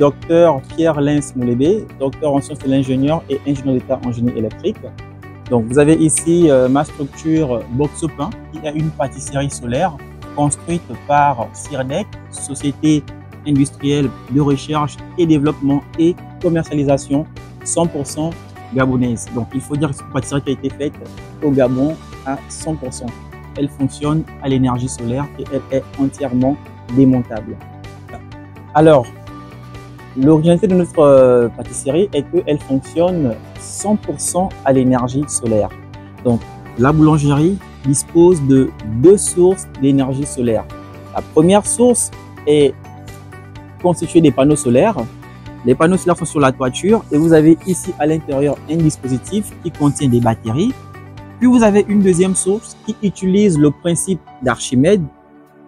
Dr Pierre Lens Moulébé, docteur en sciences de l'ingénieur et ingénieur d'État en génie électrique. Donc, vous avez ici ma structure Boxopin, qui a une pâtisserie solaire construite par Sirdec, société industrielle de recherche et développement et commercialisation 100% gabonaise. Donc, il faut dire que c'est une pâtisserie qui a été faite au Gabon à 100%. Elle fonctionne à l'énergie solaire et elle est entièrement démontable. Alors, l'originalité de notre pâtisserie est qu'elle fonctionne 100% à l'énergie solaire. Donc, la boulangerie dispose de 2 sources d'énergie solaire. La première source est constituée des panneaux solaires. Les panneaux solaires sont sur la toiture et vous avez ici à l'intérieur un dispositif qui contient des batteries. Puis vous avez une deuxième source qui utilise le principe d'Archimède.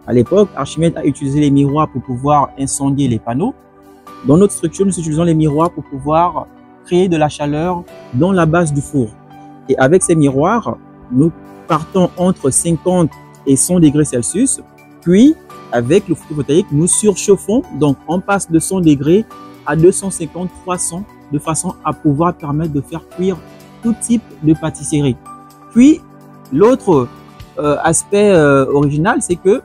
À l'époque, Archimède a utilisé les miroirs pour pouvoir incendier les panneaux. Dans notre structure, nous utilisons les miroirs pour pouvoir créer de la chaleur dans la base du four. Et avec ces miroirs, nous partons entre 50 et 100 degrés Celsius. Puis, avec le photovoltaïque, nous surchauffons. Donc, on passe de 100 degrés à 250, 300, de façon à pouvoir permettre de faire cuire tout type de pâtisserie. Puis, l'autre aspect original, c'est que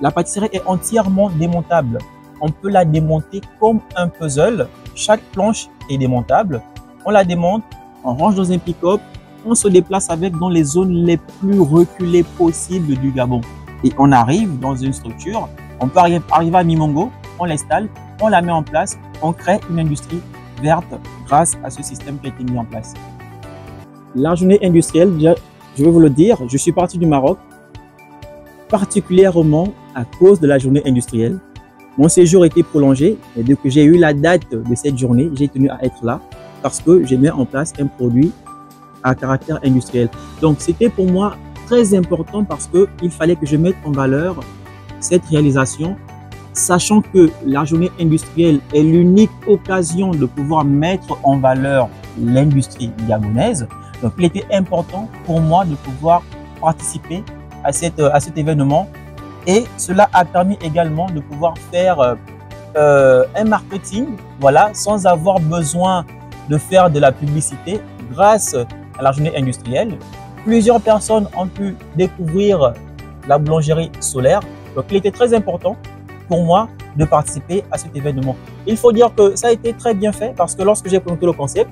la pâtisserie est entièrement démontable. On peut la démonter comme un puzzle. Chaque planche est démontable. On la démonte, on range dans un pick-up, on se déplace avec dans les zones les plus reculées possibles du Gabon. Et on arrive dans une structure, on peut arriver à Mimongo, on l'installe, on la met en place, on crée une industrie verte grâce à ce système qui a été mis en place. La journée industrielle, je vais vous le dire, je suis parti du Maroc, particulièrement à cause de la journée industrielle. Mon séjour était prolongé et dès que j'ai eu la date de cette journée, j'ai tenu à être là parce que j'ai mis en place un produit à caractère industriel. Donc, c'était pour moi très important parce qu'il fallait que je mette en valeur cette réalisation, sachant que la journée industrielle est l'unique occasion de pouvoir mettre en valeur l'industrie gabonaise. Donc, il était important pour moi de pouvoir participer à cet événement. Et cela a permis également de pouvoir faire un marketing, voilà, sans avoir besoin de faire de la publicité grâce à la journée industrielle. Plusieurs personnes ont pu découvrir la boulangerie solaire. Donc, il était très important pour moi de participer à cet événement. Il faut dire que ça a été très bien fait parce que lorsque j'ai présenté le concept,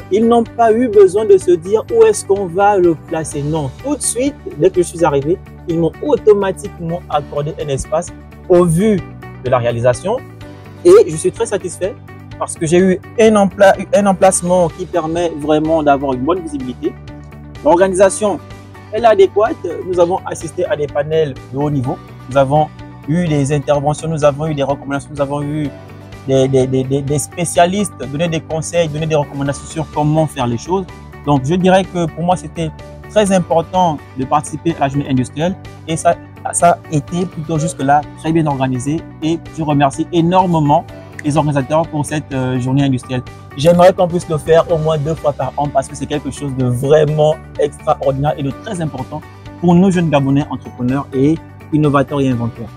ils n'ont pas eu besoin de se dire où est-ce qu'on va le placer. Non, tout de suite, dès que je suis arrivé, ils m'ont automatiquement accordé un espace au vu de la réalisation et je suis très satisfait parce que j'ai eu un emplacement qui permet vraiment d'avoir une bonne visibilité. L'organisation est adéquate. Nous avons assisté à des panels de haut niveau. Nous avons eu des interventions, nous avons eu des recommandations, nous avons eu des spécialistes donner des conseils, donner des recommandations sur comment faire les choses. Donc, je dirais que pour moi, c'était très important de participer à la journée industrielle et ça a été plutôt jusque-là très bien organisé et je remercie énormément les organisateurs pour cette journée industrielle. J'aimerais qu'on puisse le faire au moins 2 fois par an parce que c'est quelque chose de vraiment extraordinaire et de très important pour nos jeunes Gabonais entrepreneurs et innovateurs et inventeurs.